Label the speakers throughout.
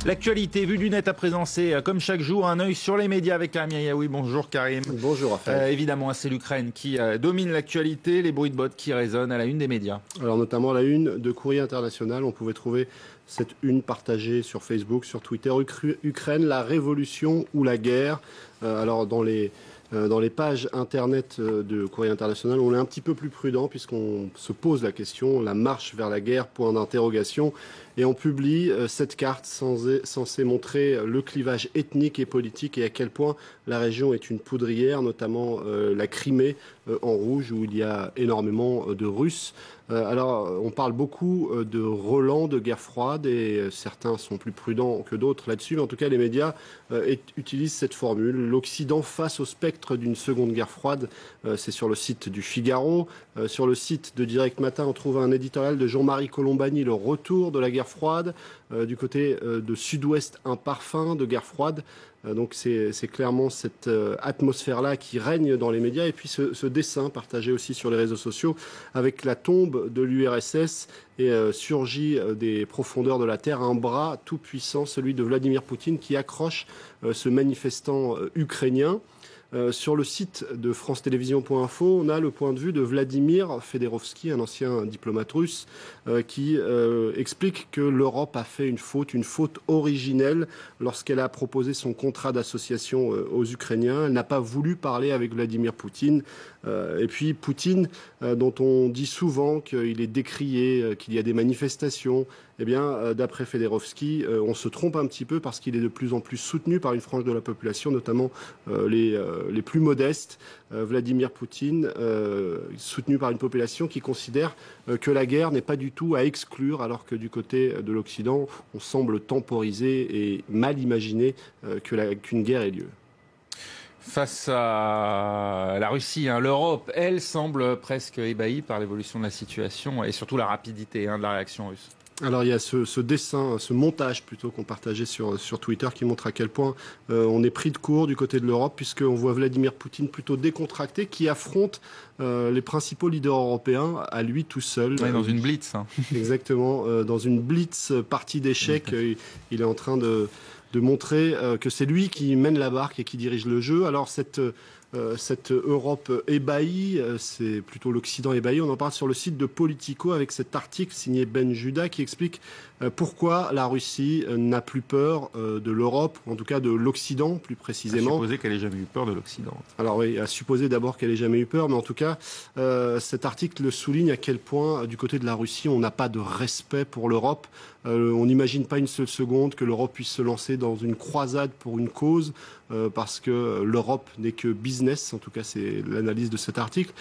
Speaker 1: L'actualité vue du net à présent, c'est comme chaque jour un œil sur les médias avec Karim Yaoui. Bonjour Karim.
Speaker 2: Bonjour Raphaël.
Speaker 1: Évidemment, c'est l'Ukraine qui domine l'actualité, les bruits de bottes qui résonnent à la une des médias.
Speaker 2: Alors notamment la une de Courrier International, on pouvait trouver cette une partagée sur Facebook, sur Twitter, Ukraine, la révolution ou la guerre. Alors dans les pages internet de Courrier International, on est un petit peu plus prudent puisqu'on se pose la question, la marche vers la guerre, point d'interrogation. Et on publie cette carte censée montrer le clivage ethnique et politique et à quel point la région est une poudrière, notamment la Crimée en rouge où il y a énormément de Russes. Alors on parle beaucoup de relents de guerre froide et certains sont plus prudents que d'autres là-dessus. Mais en tout cas, les médias utilisent cette formule. L'Occident face au spectre d'une seconde guerre froide, c'est sur le site du Figaro. Sur le site de Direct Matin, on trouve un éditorial de Jean-Marie Colombani, le retour de la guerre froide. Du côté de Sud-Ouest, un parfum de guerre froide. Donc c'est clairement cette atmosphère-là qui règne dans les médias. Et puis ce dessin partagé aussi sur les réseaux sociaux avec la tombe de l'URSS et surgit des profondeurs de la Terre un bras tout puissant, celui de Vladimir Poutine qui accroche ce manifestant ukrainien. Sur le site de France-Télévisions.info, on a le point de vue de Vladimir Fedorovski, un ancien diplomate russe, qui explique que l'Europe a fait une faute originelle lorsqu'elle a proposé son contrat d'association aux Ukrainiens. Elle n'a pas voulu parler avec Vladimir Poutine. Et puis Poutine, dont on dit souvent qu'il est décrié, qu'il y a des manifestations, eh bien, d'après Fedorovski, on se trompe un petit peu parce qu'il est de plus en plus soutenu par une frange de la population, notamment les plus modestes. Vladimir Poutine, soutenu par une population qui considère que la guerre n'est pas du tout à exclure, alors que du côté de l'Occident, on semble temporiser et mal imaginer qu'une guerre ait lieu.
Speaker 1: Face à la Russie, l'Europe, elle, semble presque ébahie par l'évolution de la situation et surtout la rapidité de la réaction russe.
Speaker 2: Alors il y a ce dessin, ce montage plutôt qu'on partageait sur Twitter qui montre à quel point on est pris de court du côté de l'Europe puisqu'on voit Vladimir Poutine plutôt décontracté qui affronte les principaux leaders européens à lui tout seul.
Speaker 1: Ouais, dans une blitz.
Speaker 2: Exactement, dans une blitz partie d'échecs. Il est en train de montrer que c'est lui qui mène la barque et qui dirige le jeu. Alors cette Europe ébahie, c'est plutôt l'Occident ébahi. On en parle sur le site de Politico avec cet article signé Ben Judah qui explique pourquoi la Russie n'a plus peur de l'Europe, ou en tout cas de l'Occident plus précisément.
Speaker 1: À supposer qu'elle n'ait jamais eu peur de l'Occident.
Speaker 2: Alors oui, à supposer d'abord qu'elle n'ait jamais eu peur, mais en tout cas, cet article souligne à quel point du côté de la Russie, on n'a pas de respect pour l'Europe. On n'imagine pas une seule seconde que l'Europe puisse se lancer dans une croisade pour une cause, parce que l'Europe n'est que business, en tout cas c'est l'analyse de cet article,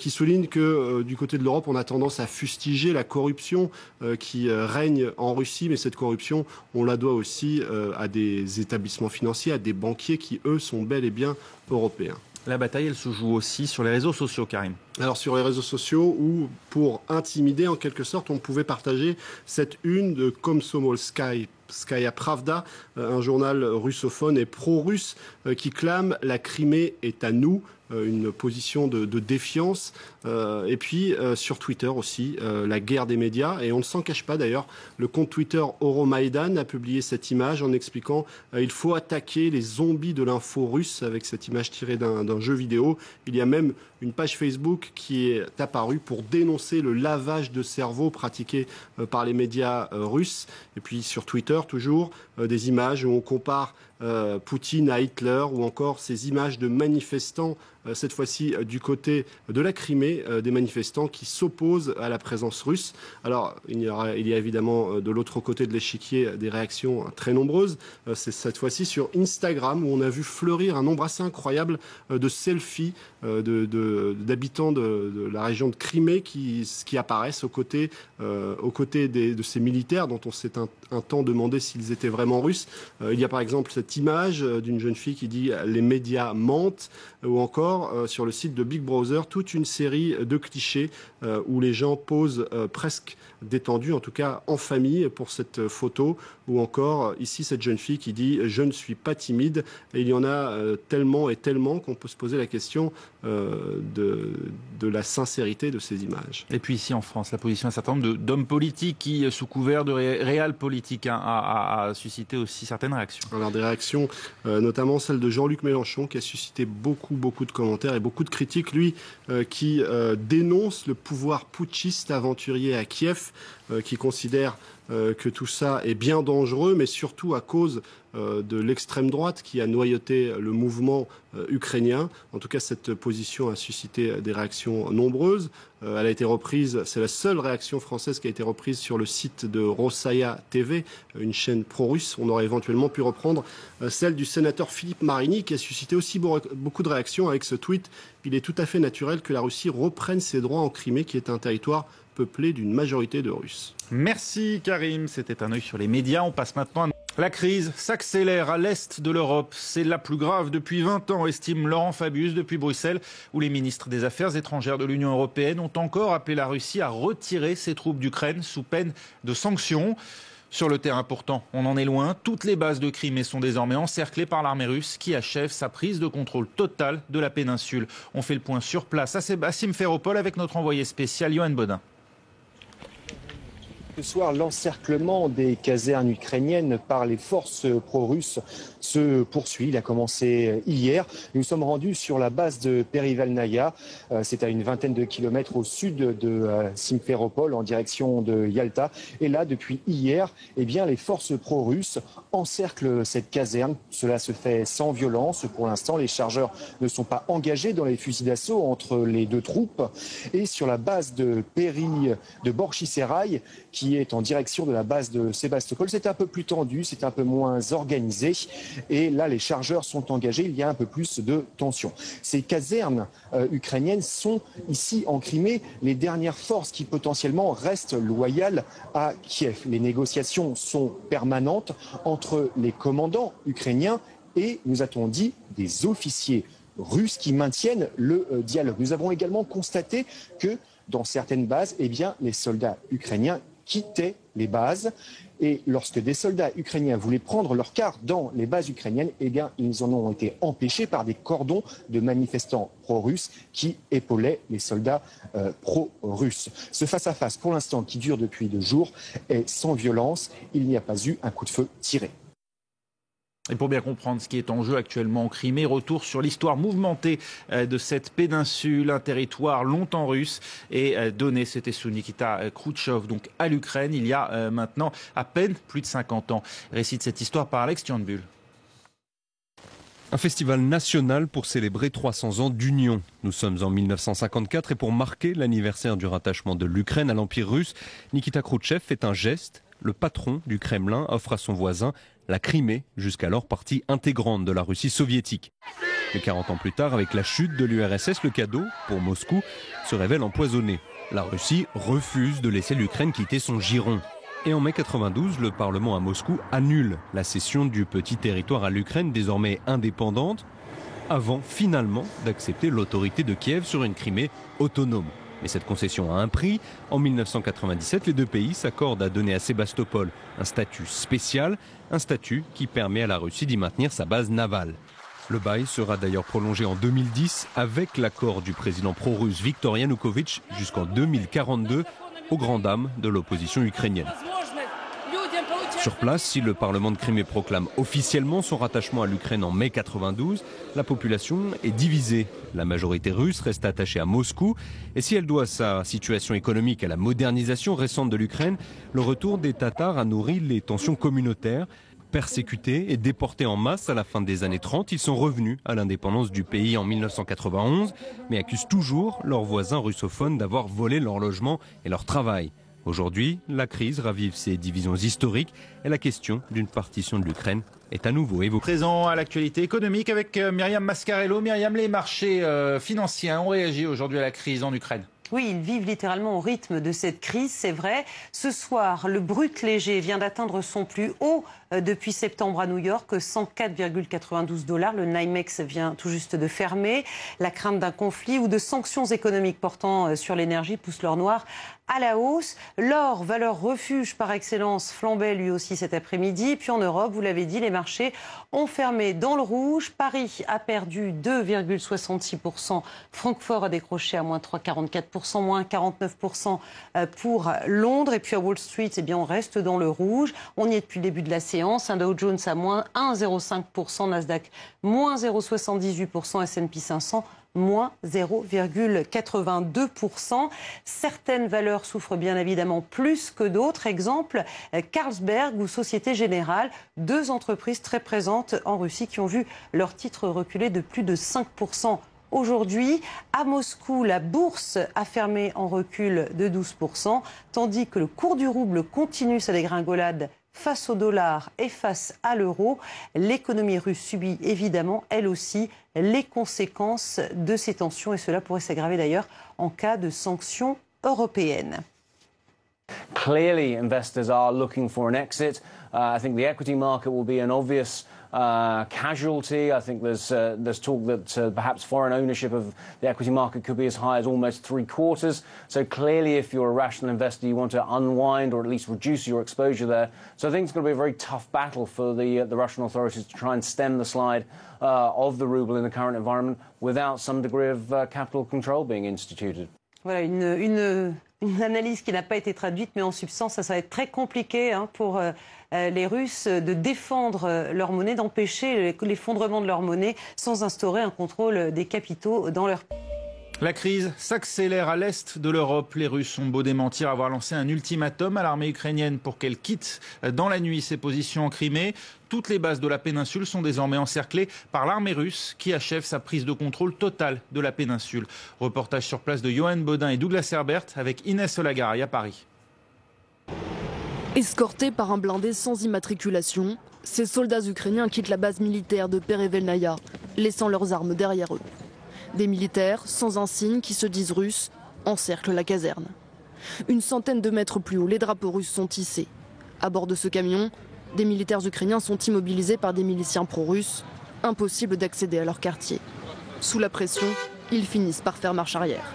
Speaker 2: qui souligne que du côté de l'Europe, on a tendance à fustiger la corruption qui règne en Russie, mais cette corruption, on la doit aussi à des établissements financiers, à des banquiers qui, eux, sont bel et bien européens.
Speaker 1: La bataille, elle se joue aussi sur les réseaux sociaux, Karim.
Speaker 2: Alors sur les réseaux sociaux où, pour intimider en quelque sorte, on pouvait partager cette une de Komsomolskaya Pravda, un journal russophone et pro-russe qui clame « La Crimée est à nous ». Une position de défiance. Et puis sur Twitter aussi, la guerre des médias. Et on ne s'en cache pas d'ailleurs. Le compte Twitter Euromaïdan a publié cette image en expliquant il faut attaquer les zombies de l'info russe avec cette image tirée d'un jeu vidéo. Il y a même une page Facebook qui est apparue pour dénoncer le lavage de cerveau pratiqué par les médias russes. Et puis sur Twitter toujours, des images où on compare Poutine à Hitler ou encore ces images de manifestants, cette fois-ci du côté de la Crimée, des manifestants qui s'opposent à la présence russe. Alors il y a évidemment de l'autre côté de l'échiquier des réactions très nombreuses. C'est cette fois-ci sur Instagram où on a vu fleurir un nombre assez incroyable de selfies d'habitants de la région de Crimée qui apparaissent aux côtés de ces militaires dont on s'est un temps demandé s'ils étaient vraiment russes. Il y a par exemple cette image d'une jeune fille qui dit « les médias mentent » ou encore sur le site de Big Brother toute une série de clichés où les gens posent presque détendus, en tout cas en famille pour cette photo ou encore ici cette jeune fille qui dit « je ne suis pas timide ». Et il y en a tellement et tellement qu'on peut se poser la question de la sincérité de ces images.
Speaker 1: Et puis ici en France, la position d'un certain nombre d'hommes politiques qui, sous couvert de réel politique, a suscité aussi certaines réactions.
Speaker 2: Alors des réactions, notamment celle de Jean-Luc Mélenchon, qui a suscité beaucoup de commentaires et beaucoup de critiques. Lui, qui dénonce le pouvoir putschiste aventurier à Kiev, qui considère que tout ça est bien dangereux, mais surtout à cause de l'extrême droite qui a noyauté le mouvement ukrainien. En tout cas, cette position a suscité des réactions nombreuses. Elle a été reprise, c'est la seule réaction française qui a été reprise sur le site de Rossaya TV, une chaîne pro-russe. On aurait éventuellement pu reprendre celle du sénateur Philippe Marini, qui a suscité aussi beaucoup de réactions avec ce tweet. Il est tout à fait naturel que la Russie reprenne ses droits en Crimée, qui est un territoire peuplé d'une majorité de Russes.
Speaker 1: Merci Karim, c'était un œil sur les médias. On passe maintenant à... La crise s'accélère à l'est de l'Europe. C'est la plus grave depuis 20 ans, estime Laurent Fabius depuis Bruxelles, où les ministres des Affaires étrangères de l'Union européenne ont encore appelé la Russie à retirer ses troupes d'Ukraine sous peine de sanctions. Sur le terrain pourtant, on en est loin. Toutes les bases de Crimée sont désormais encerclées par l'armée russe qui achève sa prise de contrôle totale de la péninsule. On fait le point sur place à Simferopol avec notre envoyé spécial Johan Bodin.
Speaker 3: Ce soir, l'encerclement des casernes ukrainiennes par les forces pro-russes se poursuit. Il a commencé hier. Nous sommes rendus sur la base de Perivalnaya. C'est à une vingtaine de kilomètres au sud de Simferopol, en direction de Yalta. Et là, depuis hier, les forces pro-russes encerclent cette caserne. Cela se fait sans violence. Pour l'instant, les chargeurs ne sont pas engagés dans les fusils d'assaut entre les deux troupes. Et sur la base de Borchiseraï, qui est en direction de la base de Sébastopol, c'est un peu plus tendu, c'est un peu moins organisé. Et là, les chargeurs sont engagés, il y a un peu plus de tension. Ces casernes ukrainiennes sont ici en Crimée les dernières forces qui potentiellement restent loyales à Kiev. Les négociations sont permanentes entre les commandants ukrainiens et, nous a-t-on dit, des officiers russes qui maintiennent le dialogue. Nous avons également constaté que dans certaines bases, les soldats ukrainiens quittaient les bases. Et lorsque des soldats ukrainiens voulaient prendre leur quart dans les bases ukrainiennes, ils en ont été empêchés par des cordons de manifestants pro-russes qui épaulaient les soldats pro-russes. Ce face-à-face, pour l'instant, qui dure depuis 2 jours, est sans violence. Il n'y a pas eu un coup de feu tiré.
Speaker 1: Et pour bien comprendre ce qui est en jeu actuellement en Crimée, retour sur l'histoire mouvementée de cette péninsule, un territoire longtemps russe et donné, c'était sous Nikita Khrouchtchev, donc à l'Ukraine, il y a maintenant à peine plus de 50 ans. Récit de cette histoire par Alex Turnbull.
Speaker 4: Un festival national pour célébrer 300 ans d'union. Nous sommes en 1954 et pour marquer l'anniversaire du rattachement de l'Ukraine à l'Empire russe, Nikita Khrouchtchev fait un geste. Le patron du Kremlin offre à son voisin la Crimée, jusqu'alors partie intégrante de la Russie soviétique. Mais 40 ans plus tard, avec la chute de l'URSS, le cadeau, pour Moscou, se révèle empoisonné. La Russie refuse de laisser l'Ukraine quitter son giron. Et en mai 92, le Parlement à Moscou annule la cession du petit territoire à l'Ukraine, désormais indépendante, avant finalement d'accepter l'autorité de Kiev sur une Crimée autonome. Mais cette concession a un prix. En 1997, les deux pays s'accordent à donner à Sébastopol un statut spécial, un statut qui permet à la Russie d'y maintenir sa base navale. Le bail sera d'ailleurs prolongé en 2010 avec l'accord du président pro-russe Viktor Yanukovych jusqu'en 2042, aux grandes dames de l'opposition ukrainienne. Sur place, si le Parlement de Crimée proclame officiellement son rattachement à l'Ukraine en mai 92, la population est divisée. La majorité russe reste attachée à Moscou. Et si elle doit sa situation économique à la modernisation récente de l'Ukraine, le retour des Tatars a nourri les tensions communautaires. Persécutés et déportés en masse à la fin des années 30, ils sont revenus à l'indépendance du pays en 1991, mais accusent toujours leurs voisins russophones d'avoir volé leur logement et leur travail. Aujourd'hui, la crise ravive ces divisions historiques et la question d'une partition de l'Ukraine est à nouveau évoquée.
Speaker 1: Présent à l'actualité économique avec Myriam Mascarello. Myriam, les marchés financiers ont réagi aujourd'hui à la crise en Ukraine.
Speaker 5: Oui, ils vivent littéralement au rythme de cette crise, c'est vrai. Ce soir, le brut léger vient d'atteindre son plus haut depuis septembre à New York, 104,92 $. Le NYMEX vient tout juste de fermer. La crainte d'un conflit ou de sanctions économiques portant sur l'énergie pousse l'or noir à la hausse. L'or, valeur refuge par excellence, flambait lui aussi cet après-midi. Puis en Europe, vous l'avez dit, les marchés ont fermé dans le rouge. Paris a perdu 2,66%. Francfort a décroché à moins 3,44%, moins 49% pour Londres. Et puis à Wall Street, eh bien, on reste dans le rouge. On y est depuis le début de la séance. Un Dow Jones à moins 1,05%, Nasdaq moins 0,78%, S&P 500 moins 0,82%. Certaines valeurs souffrent bien évidemment plus que d'autres. Exemple, Carlsberg ou Société Générale, deux entreprises très présentes en Russie qui ont vu leurs titres reculer de plus de 5%. Aujourd'hui, à Moscou, la bourse a fermé en recul de 12%, tandis que le cours du rouble continue sa dégringolade face au dollar et face à l'euro. L'économie russe subit évidemment, elle aussi, les conséquences de ces tensions et cela pourrait s'aggraver d'ailleurs en cas de sanctions européennes.
Speaker 6: Clearly, investors are looking for an exit. I think the equity market will be an obvious casualty. I think there's talk that perhaps foreign ownership of the equity market could be as high as almost 3/4. So clearly, if you're a rational investor, you want to unwind or at least reduce your exposure there. So I think it's going to be a very tough battle for the Russian authorities to try and stem the slide of the ruble in the current environment without some degree of capital control being instituted.
Speaker 5: Voilà une analyse qui n'a pas été traduite, mais en substance, ça va être très compliqué pour les Russes de défendre leur monnaie, d'empêcher l'effondrement de leur monnaie sans instaurer un contrôle des capitaux dans leur pays.
Speaker 1: La crise s'accélère à l'est de l'Europe. Les Russes ont beau démentir avoir lancé un ultimatum à l'armée ukrainienne pour qu'elle quitte dans la nuit ses positions en Crimée. Toutes les bases de la péninsule sont désormais encerclées par l'armée russe qui achève sa prise de contrôle totale de la péninsule. Reportage sur place de Johan Baudin et Douglas Herbert avec Inès Olagari à Paris.
Speaker 7: Escortés par un blindé sans immatriculation, ces soldats ukrainiens quittent la base militaire de Perevelnaya, laissant leurs armes derrière eux. Des militaires, sans insigne, qui se disent russes, encerclent la caserne. Une centaine de mètres plus haut, les drapeaux russes sont hissés. À bord de ce camion, des militaires ukrainiens sont immobilisés par des miliciens pro-russes. Impossible d'accéder à leur quartier. Sous la pression, ils finissent par faire marche arrière.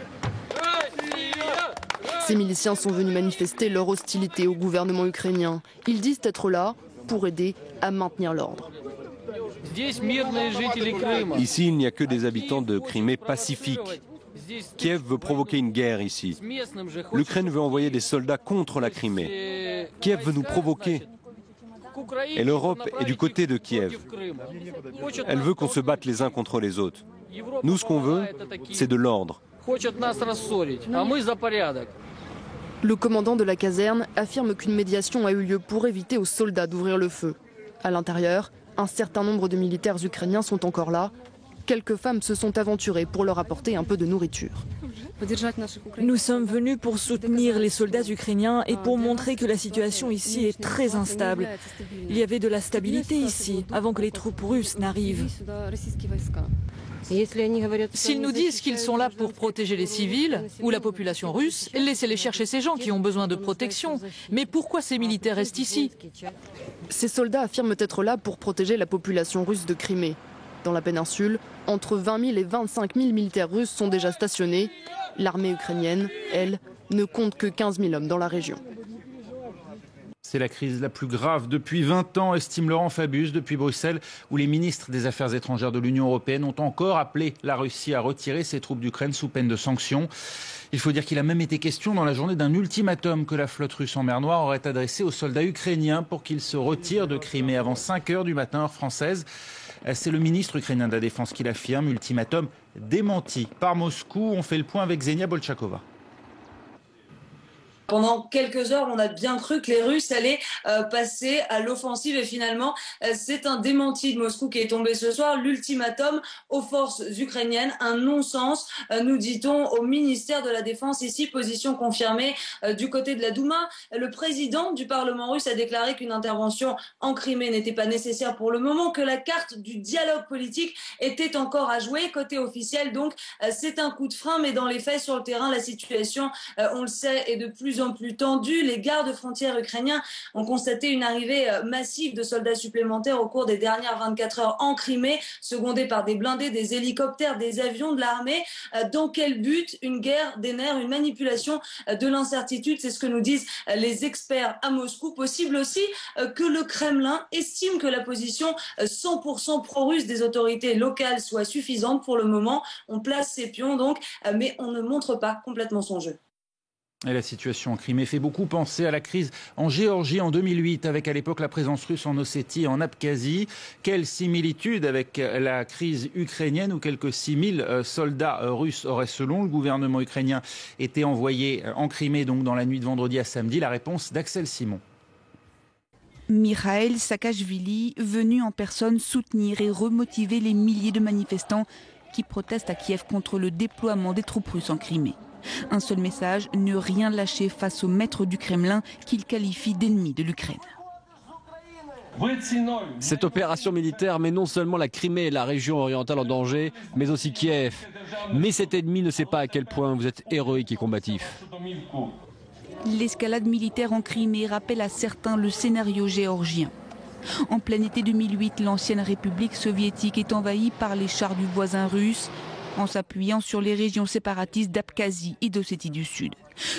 Speaker 7: Ces miliciens sont venus manifester leur hostilité au gouvernement ukrainien. Ils disent être là pour aider à maintenir l'ordre.
Speaker 4: Ici, il n'y a que des habitants de Crimée pacifiques. Kiev veut provoquer une guerre ici. L'Ukraine veut envoyer des soldats contre la Crimée. Kiev veut nous provoquer. Et l'Europe est du côté de Kiev. Elle veut qu'on se batte les uns contre les autres. Nous, ce qu'on veut, c'est de l'ordre.
Speaker 7: Le commandant de la caserne affirme qu'une médiation a eu lieu pour éviter aux soldats d'ouvrir le feu. À l'intérieur, un certain nombre de militaires ukrainiens sont encore là. Quelques femmes se sont aventurées pour leur apporter un peu de nourriture.
Speaker 8: Nous sommes venus pour soutenir les soldats ukrainiens et pour montrer que la situation ici est très instable. Il y avait de la stabilité ici avant que les troupes russes n'arrivent.
Speaker 9: S'ils nous disent qu'ils sont là pour protéger les civils ou la population russe, laissez-les chercher ces gens qui ont besoin de protection. Mais pourquoi ces militaires restent ici?
Speaker 7: Ces soldats affirment être là pour protéger la population russe de Crimée. Dans la péninsule, entre 20 000 et 25 000 militaires russes sont déjà stationnés. L'armée ukrainienne, elle, ne compte que 15 000 hommes dans la région.
Speaker 1: C'est la crise la plus grave depuis 20 ans, estime Laurent Fabius, depuis Bruxelles, où les ministres des Affaires étrangères de l'Union européenne ont encore appelé la Russie à retirer ses troupes d'Ukraine sous peine de sanctions. Il faut dire qu'il a même été question dans la journée d'un ultimatum que la flotte russe en mer Noire aurait adressé aux soldats ukrainiens pour qu'ils se retirent de Crimée avant 5 heures du matin, heure française. C'est le ministre ukrainien de la Défense qui l'affirme, ultimatum démenti par Moscou. On fait le point avec Xenia Bolchakova.
Speaker 10: Pendant quelques heures, on a bien cru que les Russes allaient passer à l'offensive et finalement, c'est un démenti de Moscou qui est tombé ce soir. L'ultimatum aux forces ukrainiennes, un non-sens, nous dit-on au ministère de la Défense. Ici, position confirmée du côté de la Douma. Le président du Parlement russe a déclaré qu'une intervention en Crimée n'était pas nécessaire pour le moment, que la carte du dialogue politique était encore à jouer. Côté officiel, donc, c'est un coup de frein, mais dans les faits, sur le terrain, la situation, on le sait, est de plus en plus tendu. Les gardes frontières ukrainiens ont constaté une arrivée massive de soldats supplémentaires au cours des dernières 24 heures en Crimée, secondés par des blindés, des hélicoptères, des avions de l'armée. Dans quel but? Une guerre des nerfs, une manipulation de l'incertitude, c'est ce que nous disent les experts à Moscou. Possible aussi que le Kremlin estime que la position 100% pro-russe des autorités locales soit suffisante. Pour le moment, on place ses pions donc, mais on ne montre pas complètement son jeu.
Speaker 1: Et la situation en Crimée fait beaucoup penser à la crise en Géorgie en 2008, avec à l'époque la présence russe en Ossétie et en Abkhazie. Quelle similitude avec la crise ukrainienne où quelques 6000 soldats russes auraient, selon le gouvernement ukrainien, été envoyés en Crimée donc dans la nuit de vendredi à samedi? La réponse d'Axel Simon.
Speaker 11: Mikhail Saakashvili, venu en personne soutenir et remotiver les milliers de manifestants qui protestent à Kiev contre le déploiement des troupes russes en Crimée. Un seul message, ne rien lâcher face au maître du Kremlin qu'il qualifie d'ennemi de l'Ukraine.
Speaker 12: Cette opération militaire met non seulement la Crimée et la région orientale en danger, mais aussi Kiev. Mais cet ennemi ne sait pas à quel point vous êtes héroïque et combatif.
Speaker 11: L'escalade militaire en Crimée rappelle à certains le scénario géorgien. En plein été 2008, l'ancienne République soviétique est envahie par les chars du voisin russe, en s'appuyant sur les régions séparatistes d'Abkhazie et d'Ossétie du Sud.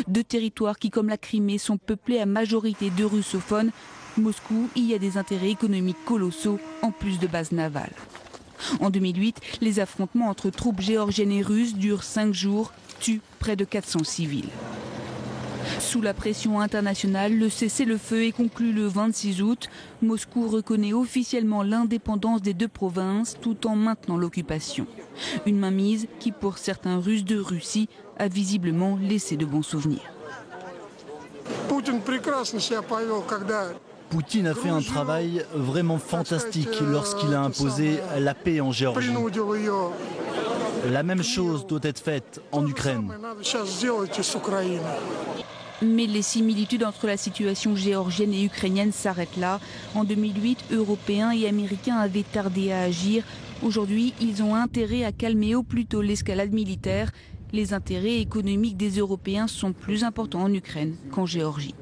Speaker 11: Deux territoires qui, comme la Crimée, sont peuplés à majorité de russophones. Moscou y a des intérêts économiques colossaux, en plus de bases navales. En 2008, les affrontements entre troupes géorgiennes et russes durent 5 jours, tuent près de 400 civils. Sous la pression internationale, le cessez-le-feu est conclu le 26 août. Moscou reconnaît officiellement l'indépendance des deux provinces tout en maintenant l'occupation. Une mainmise qui, pour certains Russes de Russie, a visiblement laissé de bons souvenirs.
Speaker 13: Poutine a fait un travail vraiment fantastique lorsqu'il a imposé la paix en Géorgie. La même chose doit être faite en Ukraine.
Speaker 11: Mais les similitudes entre la situation géorgienne et ukrainienne s'arrêtent là. En 2008, Européens et Américains avaient tardé à agir. Aujourd'hui, ils ont intérêt à calmer au plus tôt l'escalade militaire. Les intérêts économiques des Européens sont plus importants en Ukraine qu'en Géorgie.